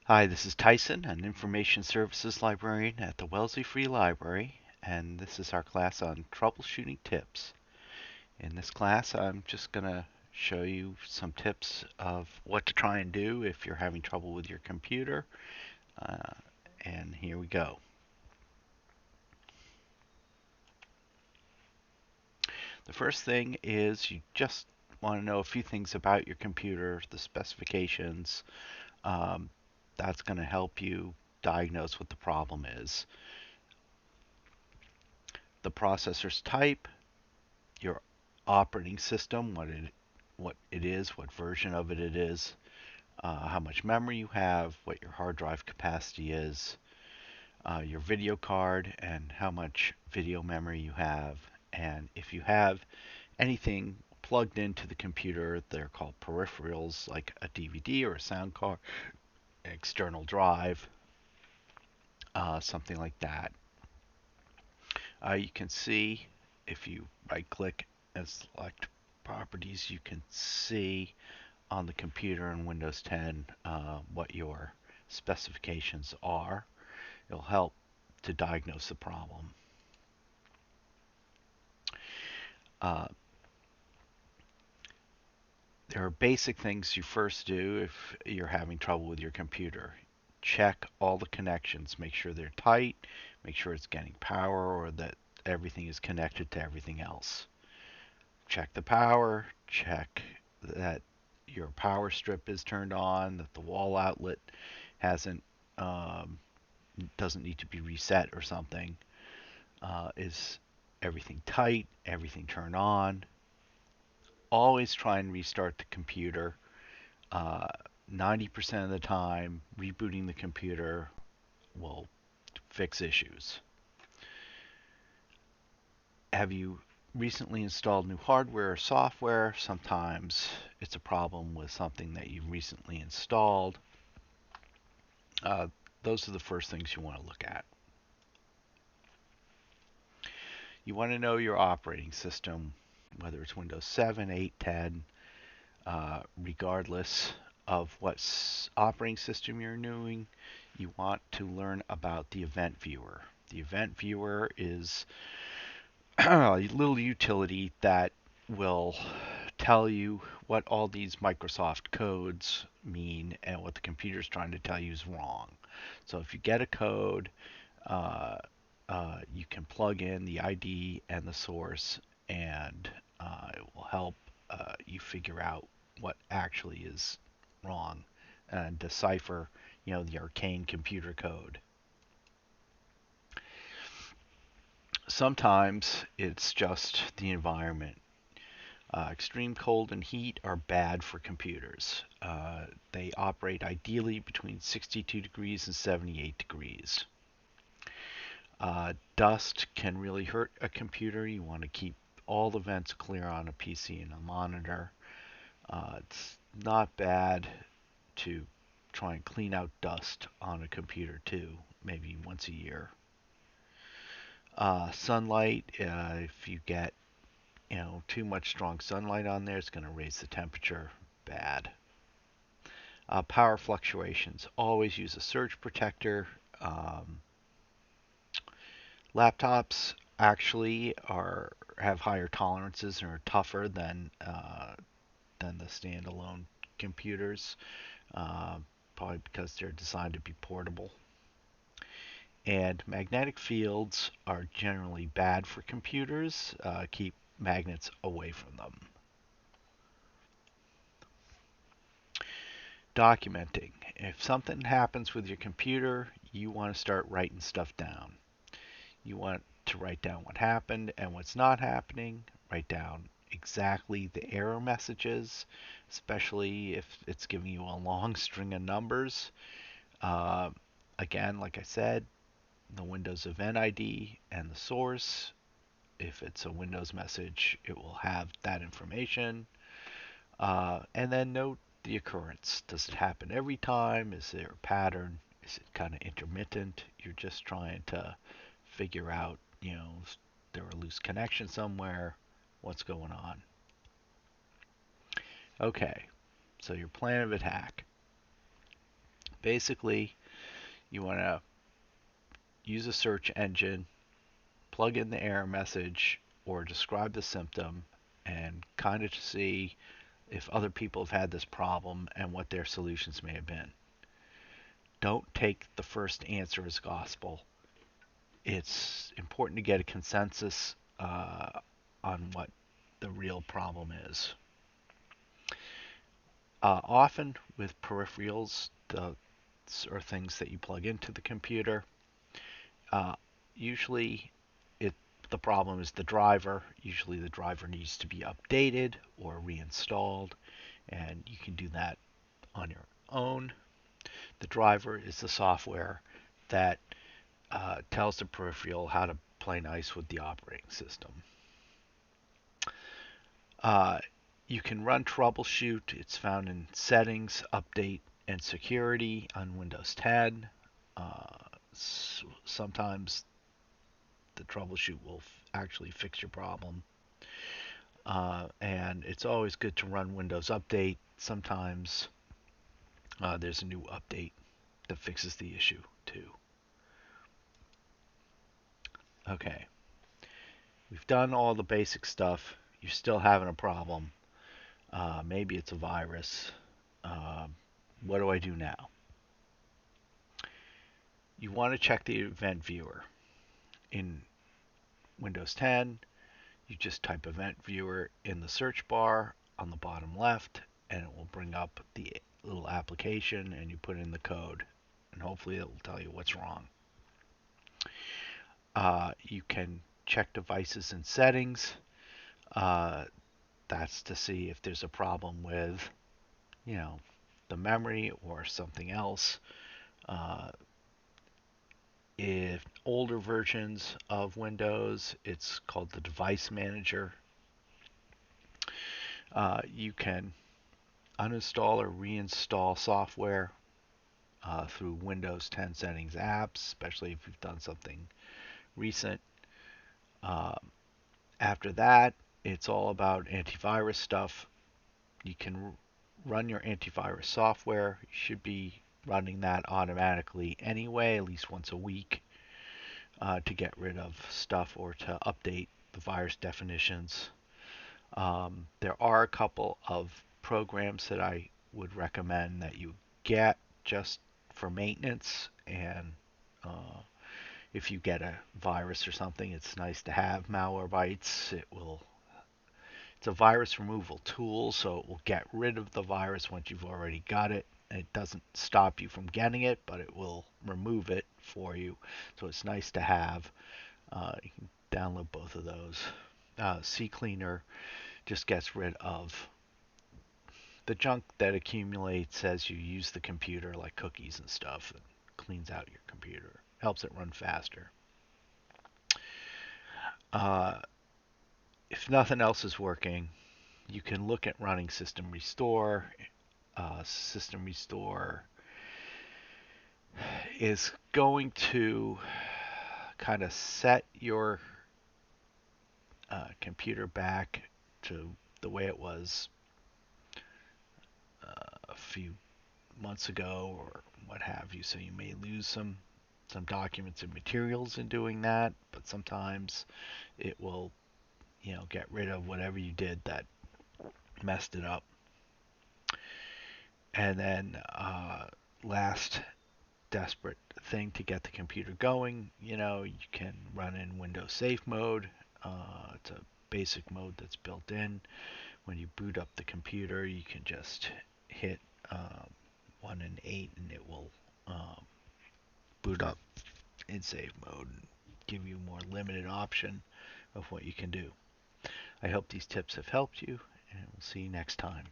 Hi, this is Tyson, an Information Services Librarian at the Wellesley Free Library, and this is our class on troubleshooting tips. In this class, I'm just going to show you some tips of what to try and do if you're having trouble with your computer. Uh, and here we go. The first thing is you just want to know a few things about your computer, the specifications. Um, that's going to help you diagnose what the problem is. The processor's type, your operating system, what it is, what version of it is, how much memory you have, what your hard drive capacity is, your video card, and how much video memory you have. And if you have anything plugged into the computer, they're called peripherals, like a DVD or a sound card, external drive, something like that. You can see if you right click and select properties, you can see on the computer in Windows 10 what your specifications are. It'll help to diagnose the problem. Uh, there are basic things you first do if you're having trouble with your computer. Check all the connections, make sure they're tight, make sure it's getting power or that everything is connected to everything else. Check the power, check that your power strip is turned on, that the wall outlet hasn't doesn't need to be reset or something. Is everything tight? Everything turned on? Always try and restart the computer. 90% of the time, rebooting the computer will fix issues. Have you recently installed new hardware or software? Sometimes it's a problem with something that you recently installed. Uh, those are the first things you want to look at. You want to know your operating system, whether it's Windows 7, 8, 10, regardless of what operating system you're doing, you want to learn about the event viewer. The event viewer is a little utility that will tell you what all these Microsoft codes mean and what the computer is trying to tell you is wrong. So if you get a code, uh, you can plug in the ID and the source, and it will help you figure out what actually is wrong and decipher, the arcane computer code. Sometimes it's just the environment. Extreme cold and heat are bad for computers. They operate ideally between 62 degrees and 78 degrees. Dust can really hurt a computer. You want to keep all the vents clear on a PC and a monitor. It's not bad to try and clean out dust on a computer too, maybe once a year. Sunlight, if you get too much strong sunlight on there, it's going to raise the temperature. Bad. Power fluctuations. Always use a surge protector. Laptops actually have higher tolerances and are tougher than the standalone computers, uh, probably because they're designed to be portable. And magnetic fields are generally bad for computers. Keep magnets away from them. Documenting. If something happens with your computer, you want to start writing stuff down. You want to write down what happened and what's not happening. Write down exactly the error messages, especially if it's giving you a long string of numbers. Uh, Again, like I said, the Windows event ID and the source. If it's a Windows message, it will have that information. And then note the occurrence. Does it happen every time? Is there a pattern? Is it kind of intermittent? You're just trying to figure out, there a loose connection somewhere. What's going on? Okay, so your plan of attack. Basically, you want to use a search engine, plug in the error message, or describe the symptom, and kind of see if other people have had this problem and what their solutions may have been. Don't take the first answer as gospel. It's important to get a consensus on what the real problem is. Often with peripherals, or things that you plug into the computer, usually the problem is the driver. Usually the driver needs to be updated or reinstalled, and you can do that on your own. The driver is the software that tells the peripheral how to play nice with the operating system. Uh, you can run Troubleshoot. It's found in Settings, Update, and Security on Windows 10. Sometimes the Troubleshoot will actually fix your problem. And it's always good to run Windows Update. Sometimes there's a new update that fixes the issue too. Okay, we've done all the basic stuff. You're still having a problem. Maybe it's a virus. What do I do now? You want to check the event viewer. In Windows 10, you just type event viewer in the search bar on the bottom left, and it will bring up the little application, and you put in the code, and hopefully it will tell you what's wrong. You can check devices and settings. That's to see if there's a problem with, the memory or something else. If older versions of Windows, it's called the Device Manager. You can uninstall or reinstall software through Windows 10 settings apps, especially if you've done something recent. After that, it's all about antivirus stuff. You can run your antivirus software. You should be running that automatically anyway, at least once a week, to get rid of stuff or to update the virus definitions. There are a couple of programs that I would recommend that you get just for maintenance, and if you get a virus or something, it's nice to have Malwarebytes. It's a virus removal tool, so it will get rid of the virus once you've already got it. It doesn't stop you from getting it, but it will remove it for you. So it's nice to have. You can download both of those. CCleaner just gets rid of the junk that accumulates as you use the computer, like cookies and stuff, and cleans out your computer. Helps it run faster. If nothing else is working, you can look at running System Restore. System Restore is going to kind of set your computer back to the way it was a few months ago or what have you. So you may lose some documents and materials in doing that, but sometimes it will, get rid of whatever you did that messed it up. And then last desperate thing to get the computer going, you can run in Windows Safe Mode. It's a basic mode that's built in. When you boot up the computer, you can just hit 1 and 8 and it will boot up in safe mode and give you a more limited option of what you can do. I hope these tips have helped you, and we'll see you next time.